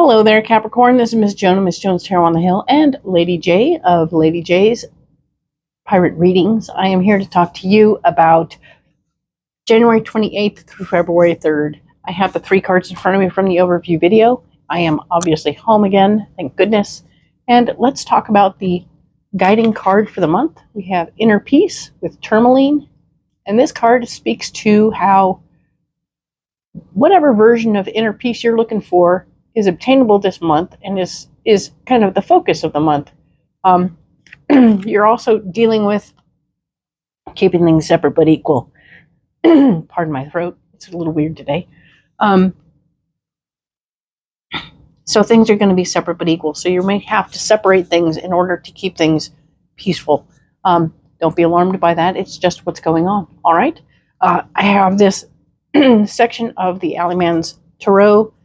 Hello there, Capricorn. This is Miss Joan of Miss Joan's Tarot on the Hill and Lady J of Lady J's Pirate Readings. I am here to talk to you about January 28th through February 3rd. I have the 3 cards in front of me from the overview video. I am obviously home again, thank goodness. And let's talk about the guiding card for the month. We have Inner Peace with Tourmaline. And this card speaks to how whatever version of inner peace you're looking for is obtainable this month and is kind of the focus of the month. You're also dealing with keeping things separate but equal. Pardon my throat. It's a little weird today. So things are going to be separate but equal. So you may have to separate things in order to keep things peaceful. Don't be alarmed by that. It's just what's going on. All right. I have this section of the Alleyman's Tarot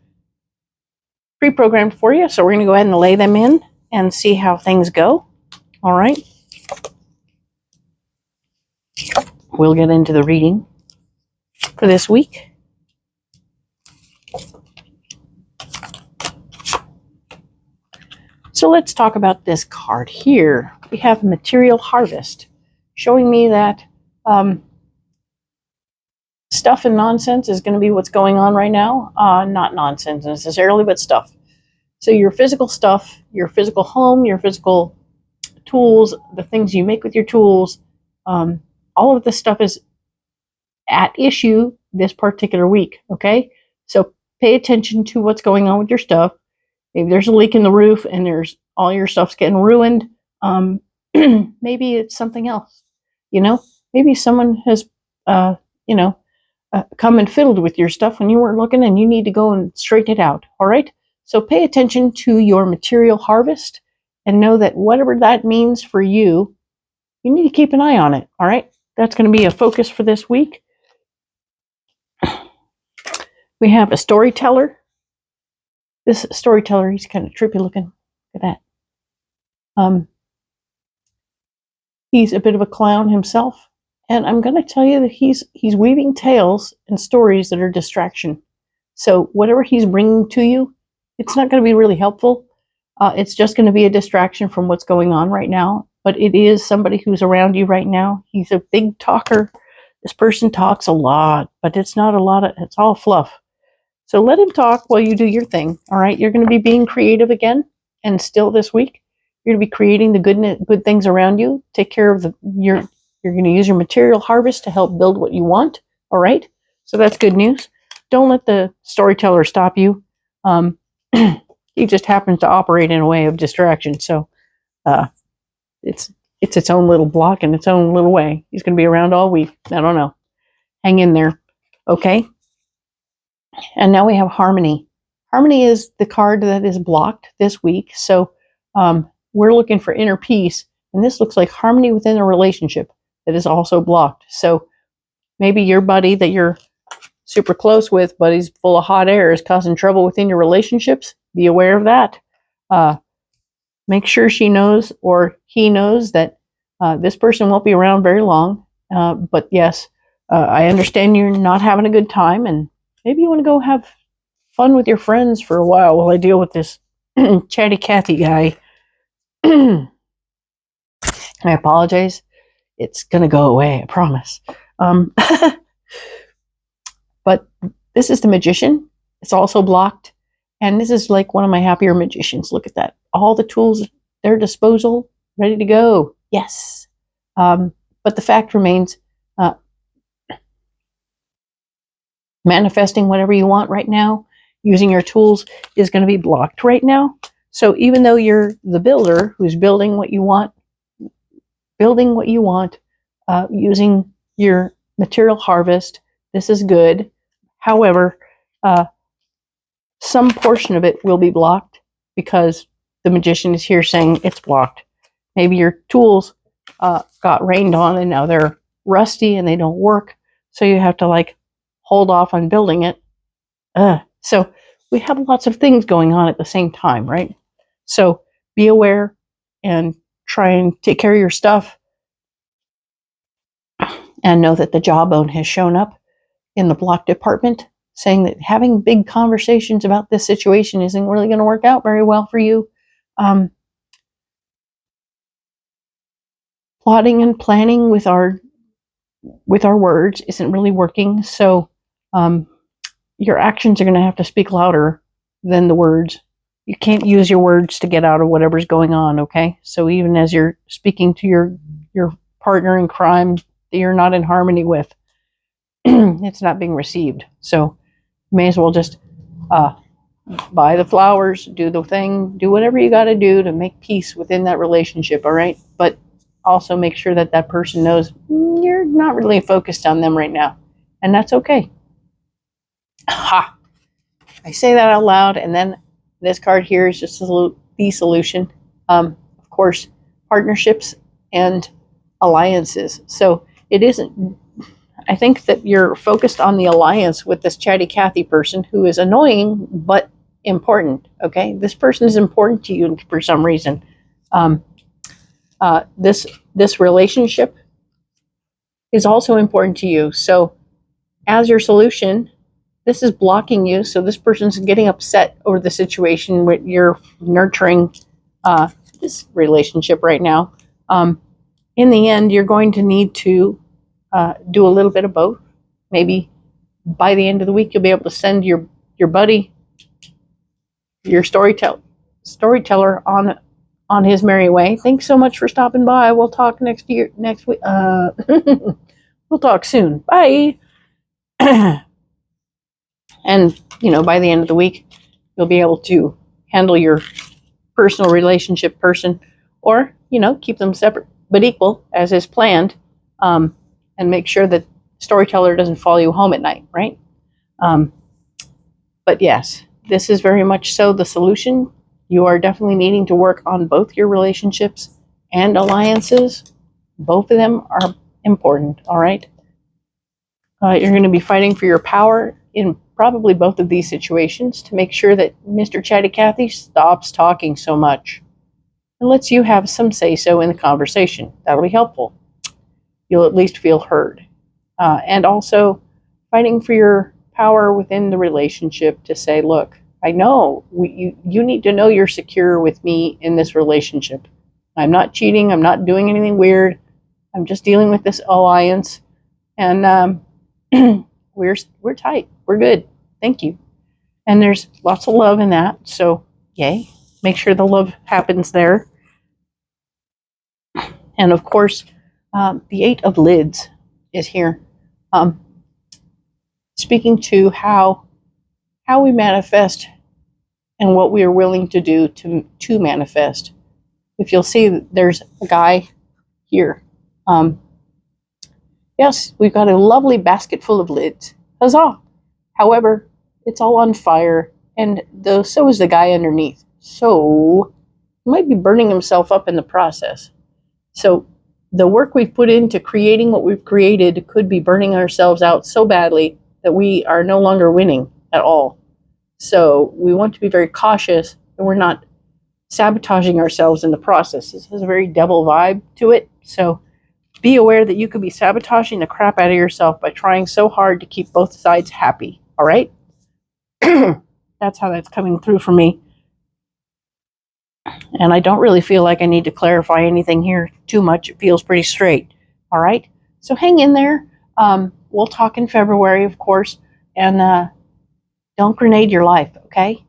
pre-programmed for you, so we're going to go ahead and lay them in and see how things go. All right. We'll get into the reading for this week. So let's talk about this card here. We have Material Harvest, showing me that stuff and nonsense is going to be what's going on right now. Not nonsense necessarily, but stuff. So your physical stuff, your physical home, your physical tools, the things you make with your tools, all of this stuff is at issue this particular week, okay? So pay attention to what's going on with your stuff. Maybe there's a leak in the roof and there's all your stuff's getting ruined. Maybe it's something else, Maybe someone has, come and fiddled with your stuff when you weren't looking and you need to go and straighten it out, all right? So pay attention to your material harvest and know that whatever that means for you, you need to keep an eye on it, all right? That's going to be a focus for this week. We have a storyteller. This storyteller, he's kind of trippy looking. Look at that. He's a bit of a clown himself. And I'm going to tell you that he's weaving tales and stories that are distraction. So whatever he's bringing to you, it's not going to be really helpful. It's just going to be a distraction from what's going on right now. But it is somebody who's around you right now. He's a big talker. This person talks a lot, but it's not a lot of, it's all fluff. So let him talk while you do your thing. All right. You're going to be being creative again. And still this week, you're going to be creating the good things around you. Take care of you're going to use your material harvest to help build what you want. All right. So that's good news. Don't let the storyteller stop you. He just happens to operate in a way of distraction. So it's its own little block in its own little way. He's going to be around all week. I don't know. Hang in there. Okay. And now we have Harmony. Harmony is the card that is blocked this week. So we're looking for inner peace. And this looks like harmony within a relationship that is also blocked. So maybe your buddy that you're super close with, but he's full of hot air, is causing trouble within your relationships. Be aware of that. Make sure she knows or he knows that this person won't be around very long. But yes, I understand you're not having a good time, and maybe you want to go have fun with your friends for a while I deal with this chatty Cathy guy. I apologize. It's going to go away, I promise. But this is the Magician. It's also blocked. And this is like one of my happier magicians. Look at that. All the tools at their disposal, ready to go. Yes. But the fact remains, manifesting whatever you want right now, using your tools is going to be blocked right now. So even though you're the builder who's building what you want, using your material harvest, this is good. However, some portion of it will be blocked because the Magician is here saying it's blocked. Maybe your tools got rained on and now they're rusty and they don't work. So you have to hold off on building it. So we have lots of things going on at the same time, right? So be aware and try and take care of your stuff. And know that the jawbone has shown up in the block department. saying that having big conversations about this situation isn't really going to work out very well for you. Plotting and planning with our words isn't really working. So your actions are going to have to speak louder than the words. You can't use your words to get out of whatever's going on, okay? So even as you're speaking to your partner in crime that you're not in harmony with, it's not being received. So you may as well just buy the flowers, do the thing, do whatever you got to do to make peace within that relationship, all right? But also make sure that that person knows you're not really focused on them right now, and that's okay. Ha! I say that out loud, and then this card here is just the solution. Of course, partnerships and alliances. So it isn't, I think that you're focused on the alliance with this chatty Cathy person who is annoying but important, okay? This person is important to you for some reason. This relationship is also important to you. So as your solution, this is blocking you. So this person's getting upset over the situation where you're nurturing this relationship right now. In the end, you're going to need to do a little bit of both. Maybe by the end of the week, you'll be able to send your buddy, your storyteller on his merry way. Thanks so much for stopping by. We'll talk next week. We'll talk soon. Bye. And, by the end of the week, you'll be able to handle your personal relationship person, or, keep them separate but equal as is planned, and make sure that storyteller doesn't follow you home at night, right? But yes, this is very much so the solution. You are definitely needing to work on both your relationships and alliances. Both of them are important, all right? You're going to be fighting for your power in probably both of these situations to make sure that Mr. Chatty Cathy stops talking so much and lets you have some say-so in the conversation. That'll be helpful. You'll at least feel heard. And also fighting for your power within the relationship to say, look, I know you need to know you're secure with me in this relationship. I'm not cheating. I'm not doing anything weird. I'm just dealing with this alliance. And we're tight. We're good. Thank you. And there's lots of love in that. So, yay. Make sure the love happens there. And of course, the 8 of Lids is here. Speaking to how we manifest and what we are willing to do to manifest. If you'll see, there's a guy here. Yes, we've got a lovely basket full of lids. Huzzah! However, it's all on fire, and so is the guy underneath. So, he might be burning himself up in the process. So, the work we've put into creating what we've created could be burning ourselves out so badly that we are no longer winning at all. So, we want to be very cautious that we're not sabotaging ourselves in the process. This has a very devil vibe to it. So, be aware that you could be sabotaging the crap out of yourself by trying so hard to keep both sides happy. All right? That's how that's coming through for me. And I don't really feel like I need to clarify anything here too much. It feels pretty straight. All right? So hang in there. We'll talk in February, of course. And don't grenade your life, okay?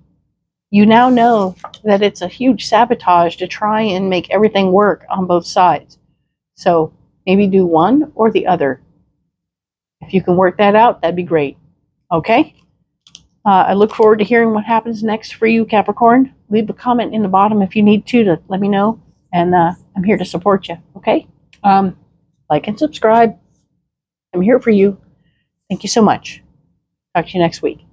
You now know that it's a huge sabotage to try and make everything work on both sides. So maybe do one or the other. If you can work that out, that'd be great. Okay? I look forward to hearing what happens next for you, Capricorn. Leave a comment in the bottom if you need to let me know. And I'm here to support you. Okay? Like and subscribe. I'm here for you. Thank you so much. Talk to you next week.